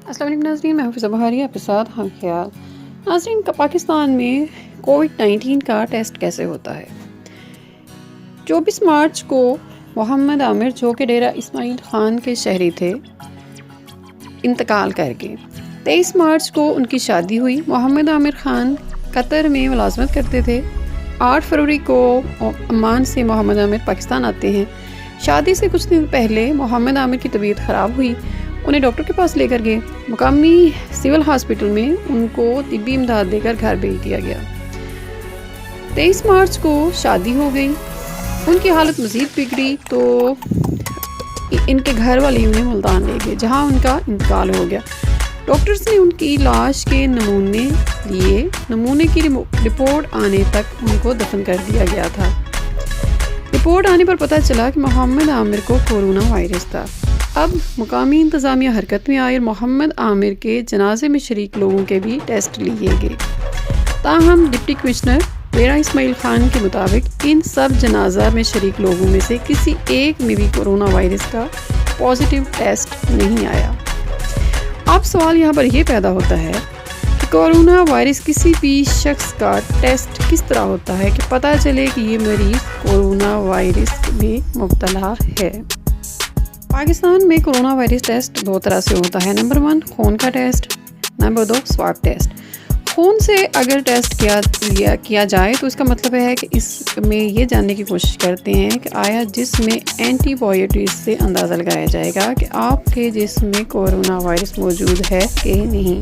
السلام علیکم ناظرین، میں حافظہ بہاری آپ کے ساتھ ہم خیال ناظرین کا پاکستان میں کووڈ-19 کا ٹیسٹ کیسے ہوتا ہے۔ 24 مارچ کو محمد عامر جو کہ ڈیرہ اسماعیل خان کے شہری تھے انتقال کر گئے۔ 23 مارچ کو ان کی شادی ہوئی۔ محمد عامر خان قطر میں ملازمت کرتے تھے۔ 8 فروری کو عمان سے محمد عامر پاکستان آتے ہیں۔ شادی سے کچھ دن پہلے محمد عامر کی طبیعت خراب ہوئی، انہیں ڈاکٹر کے پاس لے کر گئے۔ مقامی سول ہاسپٹل میں ان کو طبی امداد دے کر گھر بھیج دیا گیا۔ 23 مارچ کو شادی ہو گئی، ان کی حالت مزید بگڑی تو ان کے گھر والے انہیں ملتان لے گئے جہاں ان کا انتقال ہو گیا۔ ڈاکٹرز نے ان کی لاش کے نمونے لیے، نمونے کی رپورٹ آنے تک ان کو دفن کر دیا گیا تھا۔ رپورٹ آنے پر پتہ چلا کہ محمد عامر کو کورونا وائرس تھا۔ اب مقامی انتظامیہ حرکت میں آئی اور محمد عامر کے جنازے میں شریک لوگوں کے بھی ٹیسٹ لیے گئے۔ تاہم ڈپٹی کمشنر ڈیرہ اسماعیل خان کے مطابق ان سب جنازہ میں شریک لوگوں میں سے کسی ایک میں بھی کورونا وائرس کا پازیٹیو ٹیسٹ نہیں آیا۔ اب سوال یہاں پر یہ پیدا ہوتا ہے کہ کورونا وائرس کسی بھی شخص کا ٹیسٹ کس طرح ہوتا ہے کہ پتہ چلے کہ یہ مریض کورونا وائرس میں مبتلا ہے۔ پاکستان میں کورونا وائرس ٹیسٹ 2 طرح سے ہوتا ہے۔ نمبر 1 خون کا ٹیسٹ، نمبر 2 سواب ٹیسٹ۔ خون سے اگر ٹیسٹ کیا جائے تو اس کا مطلب ہے کہ اس میں یہ جاننے کی کوشش کرتے ہیں کہ آیا جسم میں اینٹی باڈیز سے اندازہ لگایا جائے گا کہ آپ کے جسم میں کورونا وائرس موجود ہے کہ نہیں۔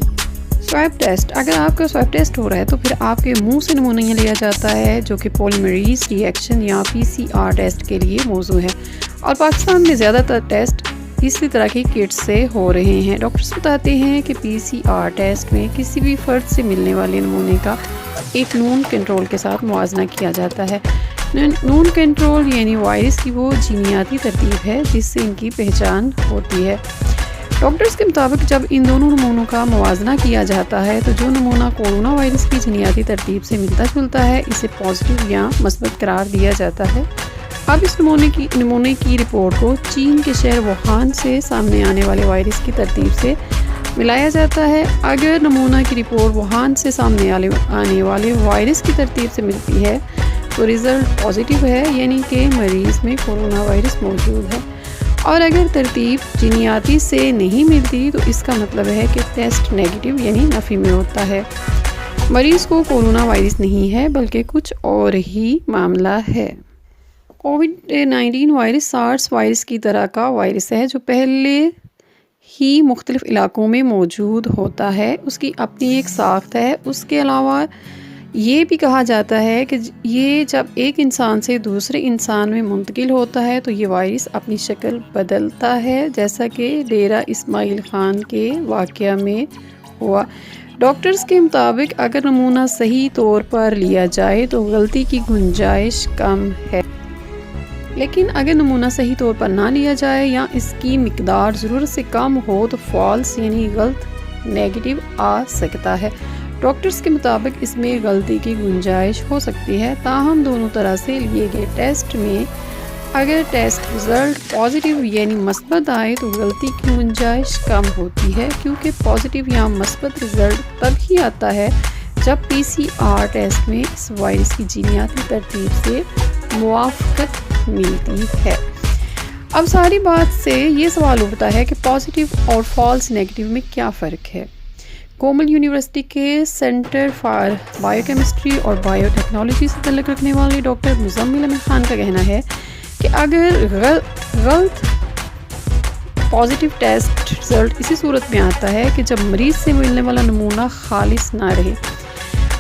سواب ٹیسٹ، اگر آپ کا سواب ٹیسٹ ہو رہا ہے تو پھر آپ کے منہ سے نمونہ لیا جاتا ہے جو کہ پولیمریز ری ایکشن یا PCR ٹیسٹ کے لیے موزوں ہے، اور پاکستان میں زیادہ تر ٹیسٹ اسی طرح کی کٹ سے ہو رہے ہیں۔ ڈاکٹرز بتاتے ہیں کہ PCR ٹیسٹ میں کسی بھی فرد سے ملنے والے نمونے کا ایک نون کنٹرول کے ساتھ موازنہ کیا جاتا ہے۔ نون کنٹرول یعنی وائرس کی وہ جینیاتی ترتیب ہے جس سے ان کی پہچان ہوتی ہے۔ ڈاکٹرز کے مطابق جب ان دونوں نمونوں کا موازنہ کیا جاتا ہے تو جو نمونہ کورونا وائرس کی جینیاتی ترتیب سے ملتا جلتا ہے اسے پازیٹیو یا مثبت قرار دیا جاتا ہے۔ اب اس نمونے کی رپورٹ کو چین کے شہر ووہان سے سامنے آنے والے وائرس کی ترتیب سے ملایا جاتا ہے۔ اگر نمونہ کی رپورٹ ووہان سے سامنے آنے والے وائرس کی ترتیب سے ملتی ہے تو رزلٹ پازیٹیو ہے، یعنی کہ مریض میں کورونا وائرس موجود ہے، اور اگر ترتیب جینیاتی سے نہیں ملتی تو اس کا مطلب ہے کہ ٹیسٹ نیگیٹو یعنی نفی میں ہوتا ہے، مریض کو کورونا وائرس نہیں ہے بلکہ کچھ اور ہی معاملہ ہے۔ کووڈ-19 وائرس سارس وائرس کی طرح کا وائرس ہے جو پہلے ہی مختلف علاقوں میں موجود ہوتا ہے، اس کی اپنی ایک ساخت ہے۔ اس کے علاوہ یہ بھی کہا جاتا ہے کہ یہ جب ایک انسان سے دوسرے انسان میں منتقل ہوتا ہے تو یہ وائرس اپنی شکل بدلتا ہے، جیسا کہ ڈیرہ اسماعیل خان کے واقعہ میں ہوا۔ ڈاکٹرز کے مطابق اگر نمونہ صحیح طور پر لیا جائے تو غلطی کی گنجائش کم ہے، لیکن اگر نمونہ صحیح طور پر نہ لیا جائے یا اس کی مقدار ضرورت سے کم ہو تو فالس یعنی غلط نیگیٹو آ سکتا ہے۔ ڈاکٹرز کے مطابق اس میں غلطی کی گنجائش ہو سکتی ہے، تاہم دونوں طرح سے لیے گئے ٹیسٹ میں اگر ٹیسٹ رزلٹ پازیٹیو یعنی مثبت آئے تو غلطی کی گنجائش کم ہوتی ہے، کیونکہ پازیٹیو یا مثبت رزلٹ تب ہی آتا ہے جب PCR ٹیسٹ میں اس وائرس کی جینیاتی ترتیب سے موافقت ملتی ہے۔ اب ساری بات سے یہ سوال اٹھتا ہے کہ پازیٹیو اور فالس نیگیٹو میں کیا فرق ہے۔ کومل یونیورسٹی کے سینٹر فار بائیو کیمسٹری اور بائیو ٹیکنالوجی سے تعلق رکھنے والے ڈاکٹر مزمل احمد خان کا کہنا ہے کہ اگر غلط پازیٹیو ٹیسٹ رزلٹ اسی صورت میں آتا ہے کہ جب مریض سے ملنے والا نمونہ خالص نہ رہے،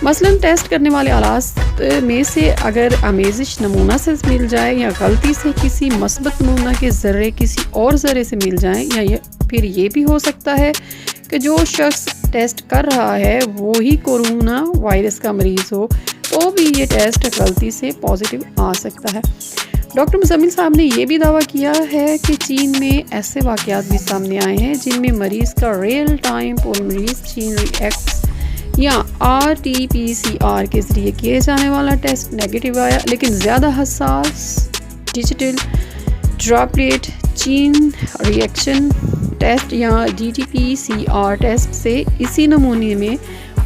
مثلاً ٹیسٹ کرنے والے آلات میں سے اگر آمیزش نمونہ سے مل جائے یا غلطی سے کسی مثبت نمونہ کے ذرے کسی اور ذرے سے مل جائیں، یا پھر یہ بھی ہو سکتا ہے کہ جو شخص ٹیسٹ کر رہا ہے وہی کورونا وائرس کا مریض ہو، تو بھی یہ ٹیسٹ غلطی سے پازیٹیو آ سکتا ہے۔ ڈاکٹر مزمل صاحب نے یہ بھی دعویٰ کیا ہے کہ چین میں ایسے واقعات بھی سامنے آئے ہیں جن میں مریض کا ریئل ٹائم پولیمریز چین ری ایکس یا RT-PCR کے ذریعے کیے جانے والا ٹیسٹ نیگیٹو آیا، لیکن زیادہ حساس ڈیجیٹل ڈراپلیٹ چین ری ایکشن ٹیسٹ یا DTPCR ٹیسٹ سے اسی نمونے میں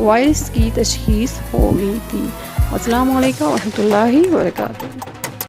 وائرس کی تشخیص ہو گئی تھی۔ السلام علیکم ورحمۃ اللہ وبرکاتہ۔